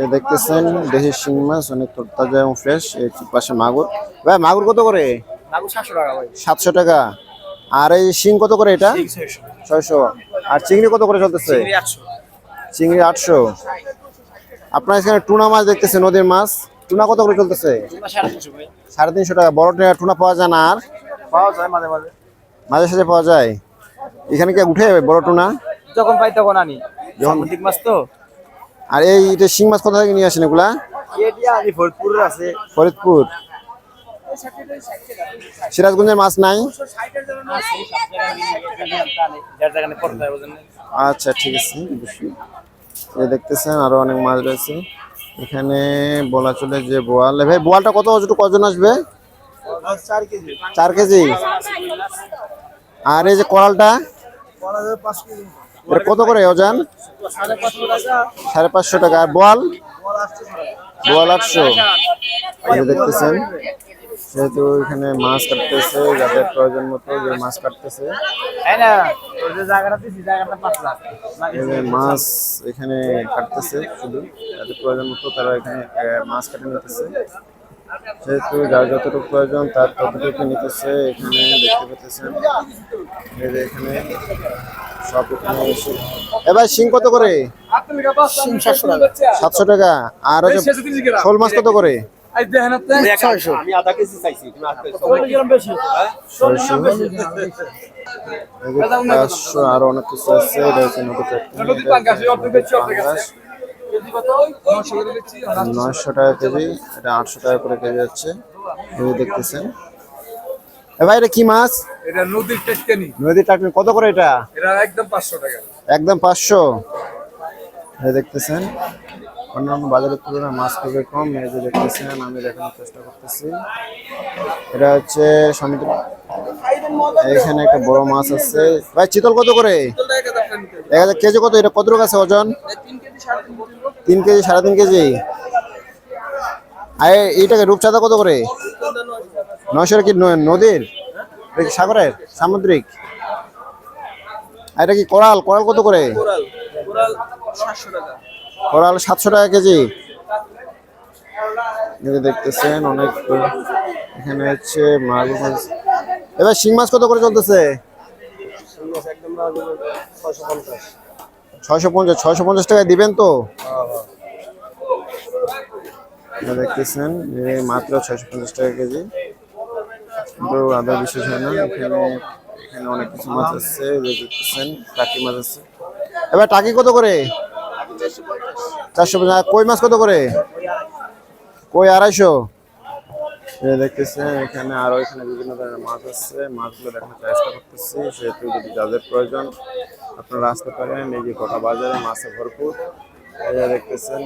এই দেখতেছেন দেশি শিং মাছ অনেক তাজা এবং ফ্রেশ। এই পাশে মাগুর। ভাই মাগুর কত করে? মাগুর 700 টাকা ভাই। 700 টাকা। আর এই শিং কত করে এটা? শিং 600। 600। আর চিংড়ি কত করে চলতেছে? চিংড়ি 800। চিংড়ি 800। আপনার এখানে টুনা মাছ দেখতেছে, নদীর মাছ। টুনা কত করে চলতেছে? টুনা 350 ভাই। 350 টাকা। বড় টুনা পাওয়া যায় না? আর পাওয়া যায় মাঝে মাঝে। মাঝে সাঝে পাওয়া যায়। এখানে কি উঠে বড় টুনা? যখন পাই তখন আনি। যখন। সামুদ্রিক মাছ তো। আর এই এটা শিং মাছ কোথা থেকে নিয়ে আসেন এগুলা? এটি আনি ফরিদপুরের আছে। ফরিদপুর। সিরাজগঞ্জের মাছ নাই? আচ্ছা ঠিক আছে, অবশ্যই। এই দেখতেছেন আরো অনেক মাছ রয়েছে এখানে। বলা চলে যে বোয়াল। ভাই বোয়ালটা কত কজন আসবে? 4 কেজি। 4 কেজি। আর এই যে কোরালটা? 5 কেজি। এটা কত করে ওজন? 550 টাকা। আর বোয়াল? বোয়াল 800। এই যে দেখতেছেন যেহেতু এখানে মাছ কাটতেছে, যাদের প্রয়োজন মতো যে মাছ কাটতেছে। এই যে মাছ এখানে কাটতেছে, শুধু যাদের প্রয়োজন মতো তারা এখানে মাছ কাটে নিতেছে। যেহেতু যার যতটুকু প্রয়োজন তার ততটুকু নিতেছে। এখানে দেখতে পেতেছেন এই যে এখানে সব এখানে এসে। এবার শিং কত করে? 700 টাকা। 700 টাকা। আর হচ্ছে শোল মাছ কত করে? 600। আমি আধা কেজি চাইছি। তুমি 8 কেজি বেশি। 600। 500। আরো অনেক কিছু আছে। এটা হচ্ছে নদী পাঙ্গাস। 900 টাকা কেজি। এটা 800 টাকা করে কেজি যাচ্ছে। এই যে দেখতেছেন। ভাই এটা কি মাছ? এটা নদীর টেটকানি। নদীর টাটকা। কত করে এটা? এটা একদম 500 টাকা। একদম 500। এই দেখতেছেন অন্যান্য বাজারের তুলনায় মাছ খুবই কম। এই যে দেখতেছেন, আমি দেখানোর চেষ্টা করতেছি। এটা হচ্ছে সমুদ্র। এখানে একটা বড় মাছ আছে। ভাই চিতল কত করে? 1000 কেজি। কত এটা? কত আছে ওজন? 3 কেজি 3.5 কেজি। আর এইটাকে রূপচাঁদা কত করে? 900 কি নদীর? এটা কি সাগরের সামুদ্রিক? আর এটা কি কোরাল? কোরাল কত করে? কোরাল 700 টাকা। কোরাল 700 টাকা কেজি। দেখতেছেন অনেক। এখানে হচ্ছে মাগুর মাছ। এবার শিং মাছ কত করে চলতেছে? 650। 650 টাকা দিবেন তো? দেখতেছেন মাত্র 650 টাকা কেজি। কিন্তু আদা বিশেষ হয় না এখানে। এখানে অনেক কিছু মাছ আছে দেখতেছেন। টাকি মাছ আছে। এবার টাকি কত করে? 450। কই মাছ কত করে? কই 250। দেখতেছেন এখানে আরো এখানে বিভিন্ন ধরনের মাছ আছে। মাছগুলো দেখানোর চেষ্টা করতেছি। সেহেতু যদি যাদের প্রয়োজন আপনারা আসতে পারেন। এই যে গোটা বাজারে মাছে ভরপুর। এই যে দেখতেছেন।